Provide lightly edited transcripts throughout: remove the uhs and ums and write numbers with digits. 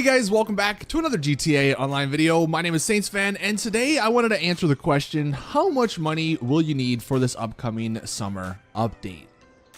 Hey guys, welcome back to another GTA Online video. My name is Saintsfan, and today I wanted to answer the question, how much money will you need for this upcoming summer update?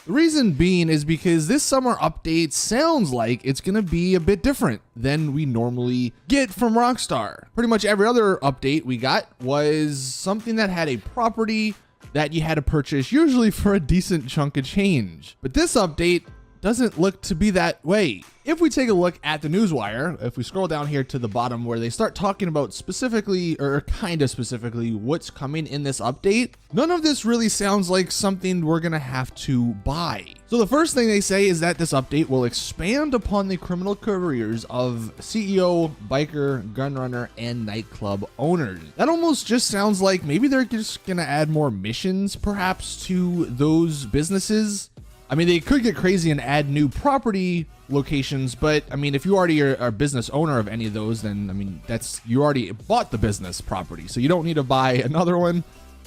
The reason being is because this summer update sounds like it's going to be a bit different than we normally get from Rockstar. Pretty much every other update we got was something that had a property that you had to purchase, usually for a decent chunk of change. But this update doesn't look to be that way. If we take a look at the newswire, if we scroll down here to the bottom where they start talking about specifically, or kind of specifically, what's coming in this update, none of this really sounds like something we're gonna have to buy. So the first thing they say is that this update will expand upon the criminal careers of CEO, biker, gunrunner, and nightclub owners. That almost just sounds like maybe they're just gonna add more missions perhaps to those businesses. I mean, they could get crazy and add new property locations, but I mean, if you already are a business owner of any of those, then I mean, you already bought the business property, so you don't need to buy another one.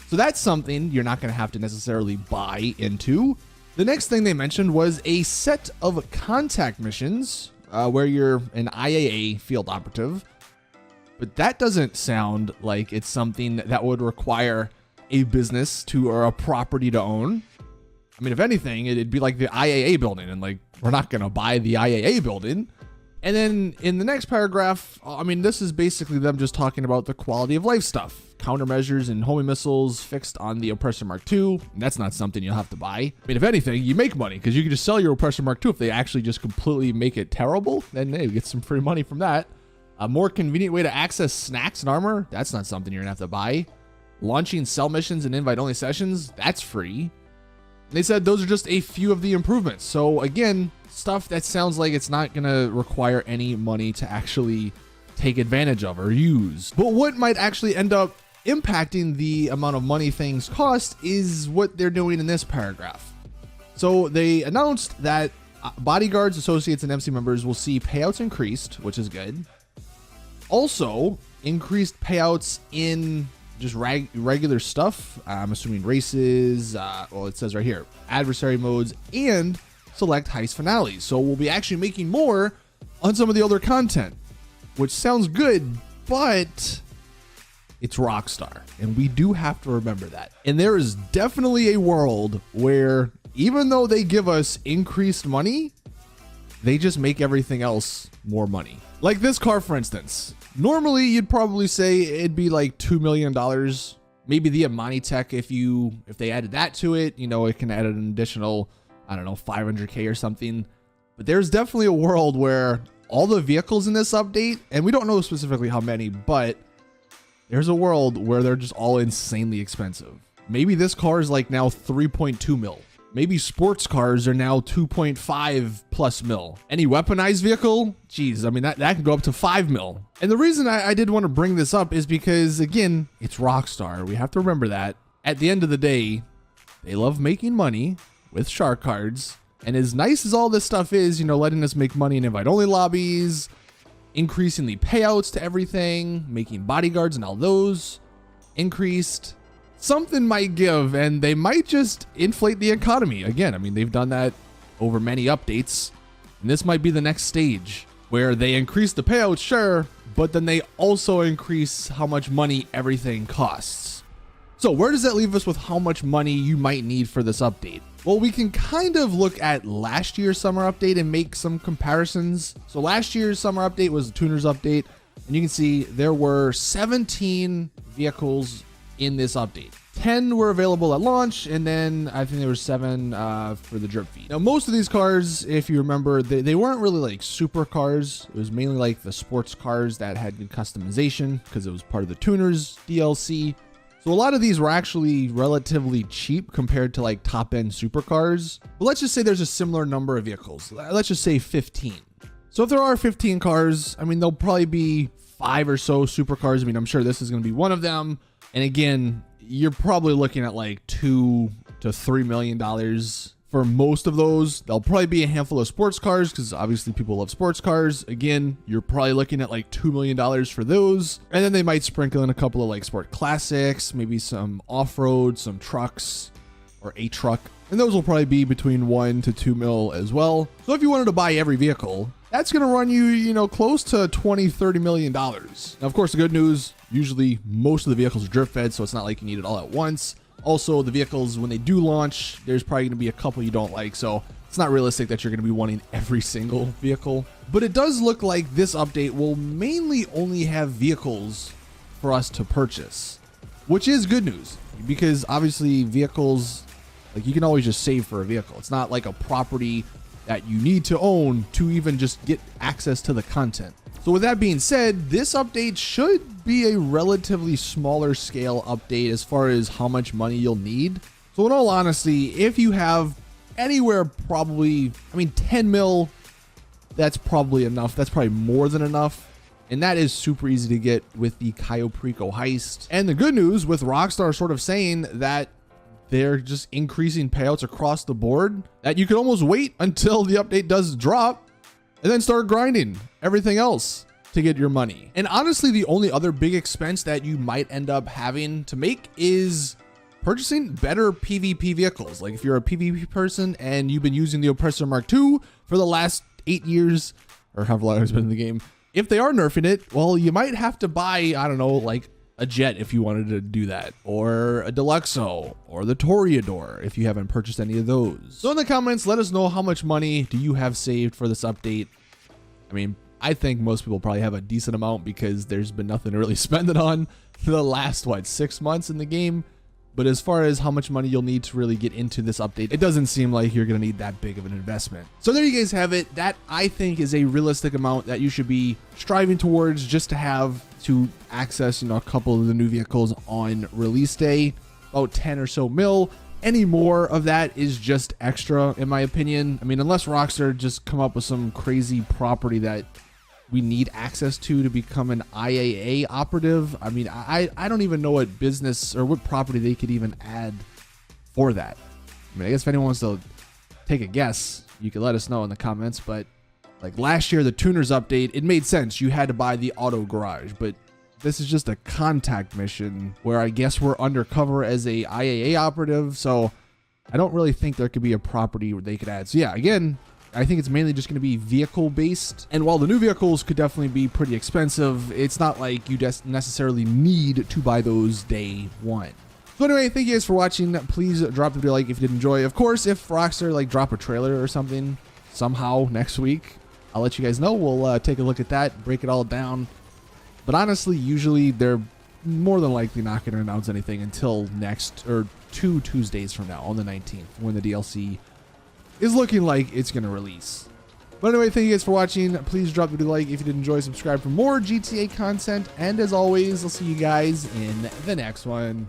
So that's something you're not going to have to necessarily buy into. The next thing they mentioned was a set of contact missions where you're an IAA field operative, but that doesn't sound like it's something that would require a business to or a property to own. I mean, if anything, it'd be like the IAA building, and like, we're not going to buy the IAA building. And then in the next paragraph, I mean, this is basically them just talking about the quality of life stuff. Countermeasures and homing missiles fixed on the Oppressor Mark II. And that's not something you'll have to buy. I mean, if anything, you make money because you can just sell your Oppressor Mark II. If they actually just completely make it terrible, then hey, you get some free money from that. A more convenient way to access snacks and armor. That's not something you're going to have to buy. Launching cell missions and invite-only sessions. That's free. They said those are just a few of the improvements. So again, stuff that sounds like it's not going to require any money to actually take advantage of or use. But what might actually end up impacting the amount of money things cost is what they're doing in this paragraph. So they announced that bodyguards, associates, and MC members will see payouts increased, which is good. Also, increased payouts in just regular stuff. I'm assuming races, well, it says right here, adversary modes, and select heist finales. So we'll be actually making more on some of the older content, which sounds good, but it's Rockstar, and we do have to remember that. And there is definitely a world where even though they give us increased money, they just make everything else more money. Like this car, for instance. Normally, you'd probably say it'd be like $2 million. Maybe the Amani Tech, if they added that to it, you know, it can add an additional, I don't know, 500K or something. But there's definitely a world where all the vehicles in this update, and we don't know specifically how many, but there's a world where they're just all insanely expensive. Maybe this car is like now 3.2 mil. Maybe sports cars are now 2.5 plus mil. Any weaponized vehicle? Geez, I mean, that can go up to 5 mil. And the reason I did want to bring this up is because, again, it's Rockstar. We have to remember that. At the end of the day, they love making money with shark cards. And as nice as all this stuff is, you know, letting us make money in invite-only lobbies, increasing the payouts to everything, making bodyguards and all those increased, something might give, and they might just inflate the economy. Again, I mean, they've done that over many updates, and this might be the next stage where they increase the payouts, sure, but then they also increase how much money everything costs. So where does that leave us with how much money you might need for this update? Well, we can kind of look at last year's summer update and make some comparisons. So last year's summer update was the Tuners update, and you can see there were 17 vehicles in this update. 10 were available at launch, and then I think there were 7 for the drip feed. Now, most of these cars, if you remember, they weren't really like super cars. It was mainly like the sports cars that had good customization because it was part of the Tuners DLC. So a lot of these were actually relatively cheap compared to like top-end supercars. But let's just say there's a similar number of vehicles. Let's just say 15. So if there are 15 cars, I mean, there'll probably be 5 or so supercars. I mean, I'm sure this is going to be one of them. And again, you're probably looking at like $2 to $3 million for most of those. There'll probably be a handful of sports cars because obviously people love sports cars. Again, you're probably looking at like $2 million for those. And then they might sprinkle in a couple of like sport classics, maybe some off-road, some trucks, or a truck. And those will probably be between 1 to 2 mil as well. So if you wanted to buy every vehicle, that's going to run you, close to $20-30 million. Now, of course, the good news, usually most of the vehicles are drip fed, so it's not like you need it all at once. Also, the vehicles, when they do launch, there's probably going to be a couple you don't like, so it's not realistic that you're going to be wanting every single vehicle. But it does look like this update will mainly only have vehicles for us to purchase, which is good news, because obviously vehicles, like, you can always just save for a vehicle. It's not like a property that you need to own to even just get access to the content. So with that being said, this update should be a relatively smaller scale update as far as how much money you'll need. So in all honesty, if you have anywhere probably, 10 mil, that's probably enough. That's probably more than enough. And that is super easy to get with the Cayo Perico heist. And the good news with Rockstar sort of saying that they're just increasing payouts across the board, that you can almost wait until the update does drop and then start grinding everything else to get your money. And honestly, the only other big expense that you might end up having to make is purchasing better PvP vehicles. Like if you're a PvP person and you've been using the Oppressor Mark II for the last 8 years, or however long it's been in the game, if they are nerfing it, well, you might have to buy, I don't know, like a jet if you wanted to do that, or a Deluxo, or the Toreador if you haven't purchased any of those. So in the comments, let us know how much money do you have saved for this update. I think most people probably have a decent amount because there's been nothing to really spend it on for the last, 6 months in the game. But as far as how much money you'll need to really get into this update, it doesn't seem like you're going to need that big of an investment. So there you guys have it. That, I think, is a realistic amount that you should be striving towards just to have to access, a couple of the new vehicles on release day, about 10 or so mil. Any more of that is just extra, in my opinion. Unless Rockstar just come up with some crazy property that we need access to become an IAA operative. I don't even know what business or what property they could even add for that. I guess if anyone wants to take a guess, you could let us know in the comments. But like last year, the tuners update, it made sense. You had to buy the auto garage, but this is just a contact mission where I guess we're undercover as a IAA operative. So I don't really think there could be a property where they could add. So yeah, again, I think it's mainly just going to be vehicle based. And while the new vehicles could definitely be pretty expensive, it's not like you just necessarily need to buy those day one. So anyway, thank you guys for watching. Please drop the video like if you did enjoy. Of course, if Rockstar drop a trailer or something somehow next week, I'll let you guys know. We'll take a look at that, break it all down. But honestly, usually they're more than likely not going to announce anything until next, or 2 Tuesdays from now on the 19th, when the DLC is looking like it's going to release. But anyway, thank you guys for watching. Please drop the video like if you did enjoy, subscribe for more GTA content. And as always, I'll see you guys in the next one.